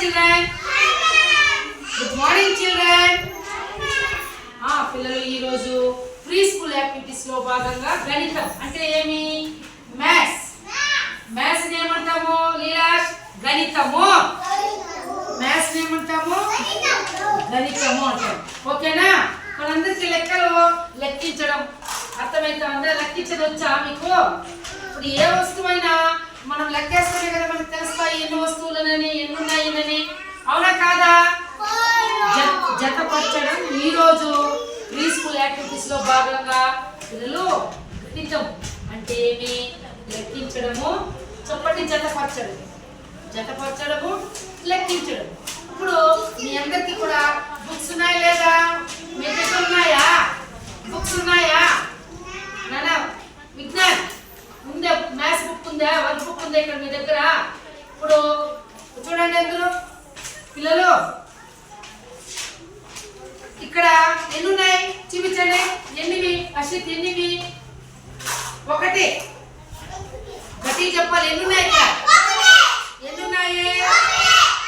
children. Good morning children. పిల్లలు ఈ రోజు ప్రీ స్కూల్ యాక్టివిటీస్ లో భాగంగా గణితం అంటే ఏమి మ్యాథ్స్ ని ఏమంటాము లీలాష్ గణితము మ్యాథ్స్ ని ఏమంటాము గణితము అంటాం ఓకేనా మనందరికీ లెక్కలు లెక్కించడం అర్థమైతే అందరూ లెక్కించడం వచ్చా మీకు ఇప్పుడు ఏ వస్తువైనా మనం లెక్కేస్తేనే కదా మనకు తెలుస్తాయి ఎన్ని వస్తువులనని ఎన్ని ఉన్నాయని అవునా కాదా జతపరచడం ఈ రోజు ప్రీ స్కూల్ యాక్టివిటీస్ లో భాగంగా పిల్లలు గణితం అంటే ఏమి లెక్కించడము చెప్పండి జతపరచడము లెక్కించడం ఇప్పుడు మీ అందరికీ కూడా బుక్స్ ఉన్నాయా లేదా మీ దగ్గర ఉన్నాయా బుక్స్ ఉన్నాయా నానా విజ్ఞాన్ ఉందా మ్యాథ్స్ బుక్ ఉందా వర్క్ బుక్ ఉందా ఇక్కడ మీ దగ్గర ఇప్పుడు చూడండి అందరూ పిల్లలు ఇక్కడ ఎన్ని ఉన్నాయి చూపించండి ఎన్నివి అశ్విత్ ఎన్నివి ఒకటి గట్టి చెప్పాలి ఎన్ని ఉన్నాయి ఇక్కడ ఎన్ని ఉన్నాయి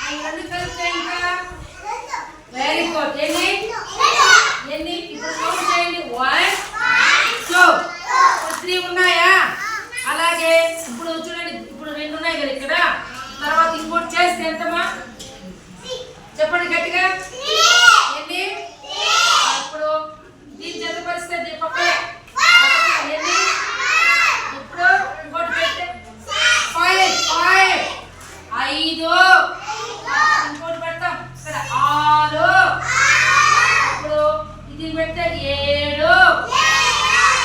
రెండు కలిపితే ఇంకా వెరీ గుడ్ ఎన్ని ఇప్పుడు కౌంట్ చేయండి 1 2 3 ఉన్నాయా అలాగే ఇప్పుడు చూడండి ఇప్పుడు రెండు ఉన్నాయి కదా ఇక్కడ తర్వాత ఇంకోటి చేస్తే ఎంతమా చెప్పండి గట్టిగా ఎన్ని ఇప్పుడు దీని జత పరిస్థితి పక్కనే ఎన్ని ఇప్పుడు ఇంకోటి పెడితే 5 ఇంకోటి పెడతాం ఇక్కడ 6 ఇప్పుడు ఇది పెడితే 7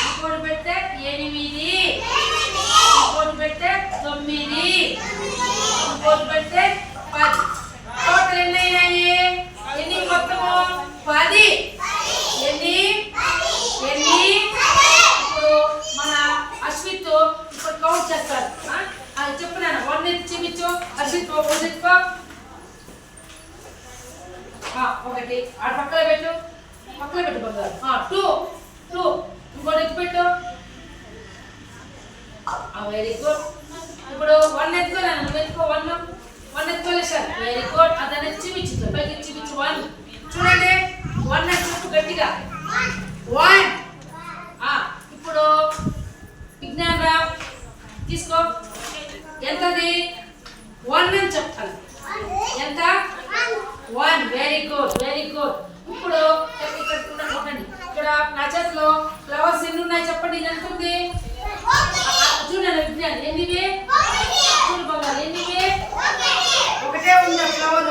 ఇంకోటి పెడితే 8 ఇంకోటి పెడితే 9 ఇంకోటి పెడితే 10 టోటల్ ఎన్ని అయినాయి ఎన్ని మొత్తము 10 ఎన్ని ఇప్పుడు మన అశ్విత్ ఇప్పుడు కౌంట్ చేస్తారు చెప్పు నాన్న 1 ఎత్తి చూపించు అశ్విత్ ఆపోజిట్ ఒకటి ఆడ పక్కన పెట్టు బంగారు 2 ఇంకోటి ఎత్తి పెట్టు వెరీ గుడ్ ఇప్పుడు 1 ఎత్తుకో నాన్న నువ్వు ఎత్తుకో 1 ఎత్తుకోలేదు సార్ వెరీ గుడ్ అతను చూపించు పైకి చూపించు 1 చూడండి 1 అని చెప్పు గట్టిగా 1 ఇప్పుడు విజ్ఞాన్ రావు తీసుకో ఎంతది 1 అని చెప్తాను ఎంత 1 వెరీ గుడ్ ఇప్పుడు ఇక్కడ ఉండండి ఇక్కడ నా చేతిలో ఫ్లవర్స్ ఎన్ని ఉన్నాయి చెప్పండి ఇది ఎంత ఉంది చూడండి విజ్ఞాన్ ఎన్నివి చూడు బంగారు ఎన్నివి ఒకటే ఉంది ఫ్లవర్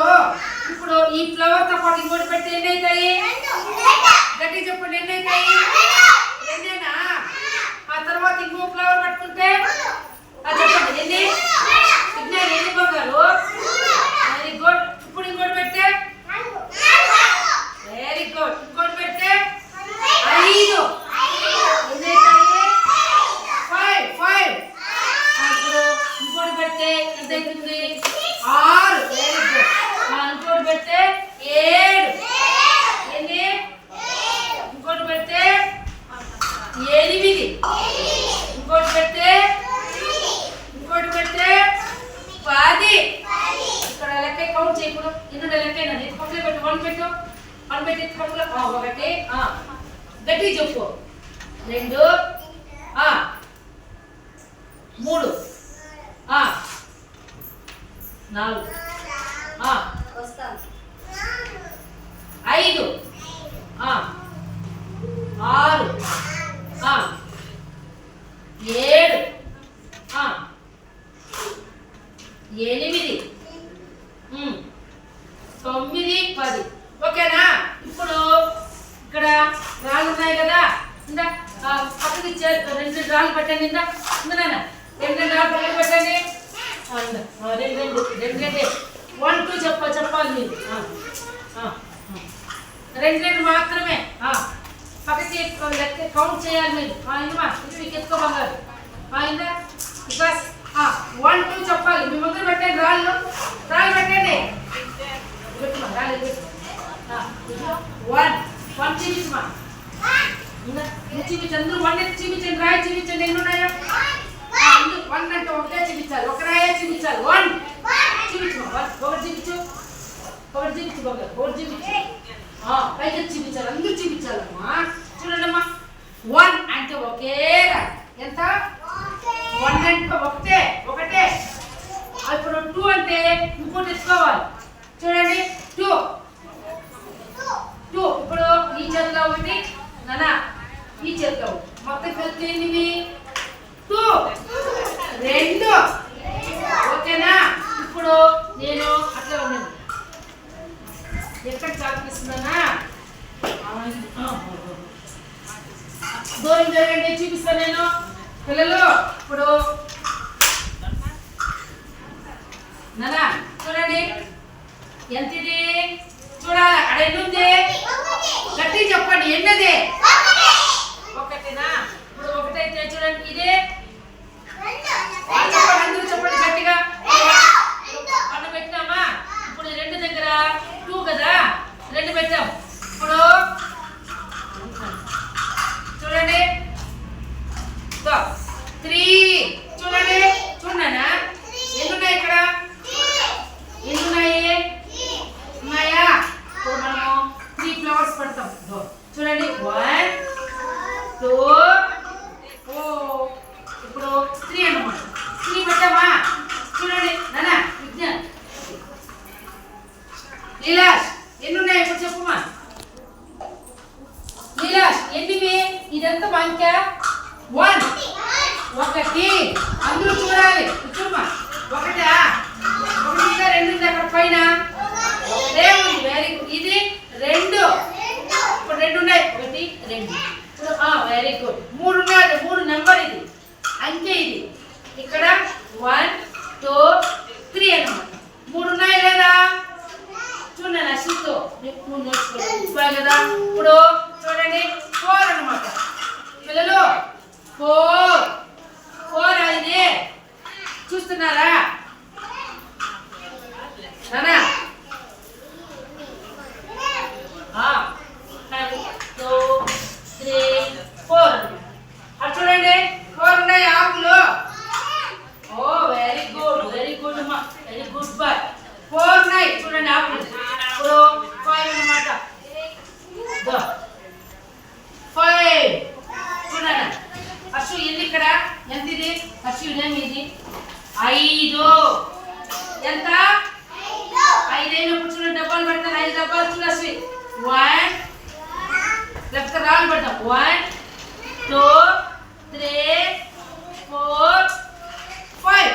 ఇప్పుడు ఈ ఫ్లవర్ తో పాటు ఇంకోటి పెడితే ఎన్ని అవుతాయి గట్టి చెప్పండి ఎన్ని అవుతాయి రెండేనా ఆ తర్వాత ఇంకో ఫ్లవర్ పట్టుకుంటే చెప్పండి ఎన్ని విజ్ఞాన్ ఎన్ని బంగారు వెరీ గుడ్ ఇప్పుడు ఇంకోటి పెడితే వెరీ గుడ్ ఇంకోటి పెడితే 5 ఎన్ని అవుతాయి 5 ఇప్పుడు ఇంకోటి పెడితే ఎంత అవుతుంది 6 వెరీ గుడ్ ఇంకోటి పెడితే 7 ఎన్ని ఇంకోటి పెడితే 8 ఇంకోటి పెడితే 10 ఇక్కడ లెక్క కౌంట్ చేయి ఇప్పుడు ఎన్ని లెక్క అయినా పక్కన పెట్టు 1 పెట్టు 1 పెట్టి పక్కన ఒకటి గట్టి చెప్పు 2 3 4 5 6 7 8 9 10 ఓకేనా ఇప్పుడు ఇక్కడ రాళ్ళు ఉన్నాయి కదా ఇందా పక్కకి రెండు రాళ్ళు పెట్టండి ఇందా ఇందనా రెండు రాళ్ళు పక్కకి పెట్టండి రెండు 1 2 చెప్పాలి మీరు రెండు మాత్రమే పక్కకి లెక్క కౌంట్ చేయాలి మీరు ఇందమా ఇది మీకు ఎత్తుకో బంగారు ఇందా బస్ 1 2 చెప్పాలి మీ ముందు పెట్టండి రాళ్ళు పెట్టండి వన్ చూపించమా చూపించండి 1 ఎత్తి చూపించండి రాయి చూపించండి ఎన్ని ఉన్నాయో 1 అంటే ఒకటే చూపించాలి ఒక రాయే చూపించాలి 1 చూపించు ఒకటి చూపించు ఒకటి చూపించు బాగా, ఒకటి చూపించు. పైకి చూపించాలి, అందరూ చూపించాలమ్మా. చూడండమ్మా, 1 అంటే ఒకే ఎంత? 1 అంటే ఒకటే. ఇప్పుడు 2 అంటే ఇంకోటి ఎత్తుకోవాలి. చూడండి 2. ఇప్పుడు ఈ చేతిలో ఒకటి, నానా ఈ చేతిలో మొత్తం కలిసి ఎన్నివి? 2. ఓకేనా? ఇప్పుడు నేను అట్లా ఉన్నాను, ఎక్కడ చాపిస్తున్నానా? దూరం జరగండి, చూపిస్తాను నేను. పిల్లలు ఇప్పుడు నానా చూడండి ఎంత ఇది? చూడాలి, అక్కడ ఎన్ని ఉంది? గట్టి చెప్పండి, ఎన్నది? ఒకటేనా? ఇప్పుడు ఒకటైతే చూడండి, ఇదే అందరూ చెప్పండి గట్టిగా. అన్న పెట్టినామా? ఇప్పుడు 2 దగ్గర 2 కదా, 2 పెట్టాం. ఇప్పుడు చూడండి 3. చూడండి, చూడనా ఎన్ని ఉన్నాయి ఇక్కడ? ఎన్ని ఉన్నాయా? ఇప్పుడు మనం 3 ఫ్లవర్స్ పెడతాం. చూడండి 1 2 4. ఇప్పుడు 3 అన్నమాట. 3 పెట్టామా? చూడండి నాన్న విజ్ఞాన్ లీలాష్ ఎన్ని ఉన్నాయి ఇప్పుడు చెప్పుమా. లీలాష్ ఎన్నివి? ఇదంతా అంక 1. ఒకటి. అందరూ చూడాలి, చూడమా. ఒకటా? 1 ఉందా, 2 ఉందా అక్కడ పైన? ఒకటే ఉంది. Very good. ఇది 2. ఇప్పుడు 2 ఉన్నాయి. 1 2. Very good. 3 ఉన్నాయి. 3 నెంబర్ ఇది, అంకే ఇది. ఇక్కడ 1 2 3 అన్నమాట. 3 ఉన్నాయి లేదా? చూడండి అశ్వితో నేర్చుకోవాలి కదా. ఇప్పుడు చూడండి 4 అన్నమాట. పిల్లలు 4 ఇది చూస్తున్నారా నానా? 2 3 4 అది చూడండి 4 ఉన్నాయి ఆకులు. వెరీ గుడ్ అమ్మా, వెరీ గుడ్ బాయ్. 4 ఉన్నాయి చూడండి ఆకులు. ఇప్పుడు 5 అన్నమాట. 5 చూడండి. అశ్వ ఎన్ని ఇక్కడ? ఎంత ఇది? అశ్వ ఏమి ఇది? 5. ఎంత? 5 అయినప్పుడు చూడండి డబ్బాలు పెడతాను. 5 డబ్బాలు చూడ అశ్వి. 1 లెఫ్ట్ రాళ్ళు పెడతాం. 1 2 3 4 5.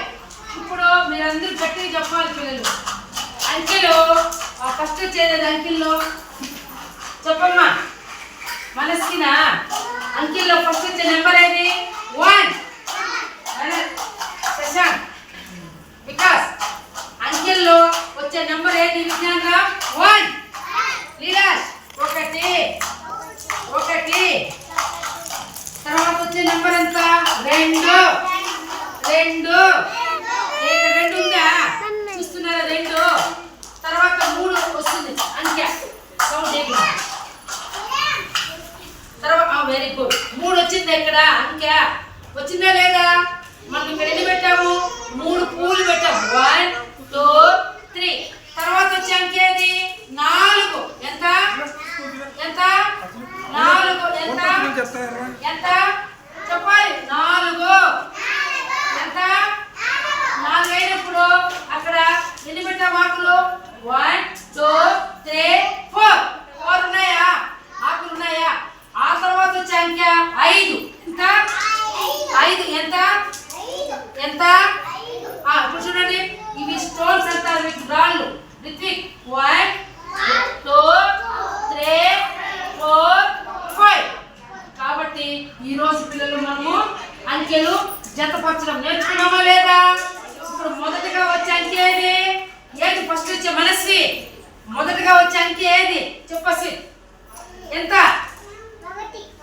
ఇప్పుడు మీరందరూ గట్టిగా చెప్పాలి పిల్లలు. అంకెలు ఫస్ట్ వచ్చేది అంకెల్లో చెప్పమ్మా. మనస్కినా అంకెల్లో ఫస్ట్ వచ్చే నెంబర్ ఏది? 1. శశాంక్ వికాస్ అంకెల్లో వచ్చే నెంబర్ ఏది? విజ్ఞాన్ రామ్ 1. లీలాష్ 1. తర్వాత వచ్చే నెంబర్ ఎంత? 2. ఇక్కడ 2 ఉందా? చూస్తున్నారా? 2. తర్వాత 3 వస్తుంది అంకె సౌండ్. తర్వాత వెరీ గుడ్. 3 వచ్చిందా ఇక్కడ? అంకె వచ్చిందా లేదా? మనం ఇక్కడ ఎన్ని పెట్టాము? 3 పూలు పెట్టాము. 1 2 3. తర్వాత వచ్చే అంకె ఏది? 4. ఎంత? 4. ఎంత చెప్పాలి? 4. ఎంత? 4 అయినప్పుడు అక్కడ ఎన్ని పెట్టాము ఆకులు? 1 2 3 4. 4 ఉన్నాయా? ఆకులు ఉన్నాయా? ఆ తర్వాత వచ్చే అంకె 5. ఎంత? 5. ఎంత? ఇప్పుడు చూడండి, ఇవి స్టోన్స్ అంటారు, వీటి రాళ్ళు. రిత్విక్ 1 2 3 4 5. కాబట్టి ఈ రోజు పిల్లలు మనము అంకెలు జతపరచడం నేర్చుకున్నామా లేదా? ఇప్పుడు మొదటగా వచ్చే అంకె ఏది? ఫస్ట్ వచ్చే మనస్వి మొదటగా వచ్చే అంకె ఏది? చెప్పసి ఎంత?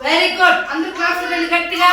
Very good. అందరూ క్లాస్ గట్టిగా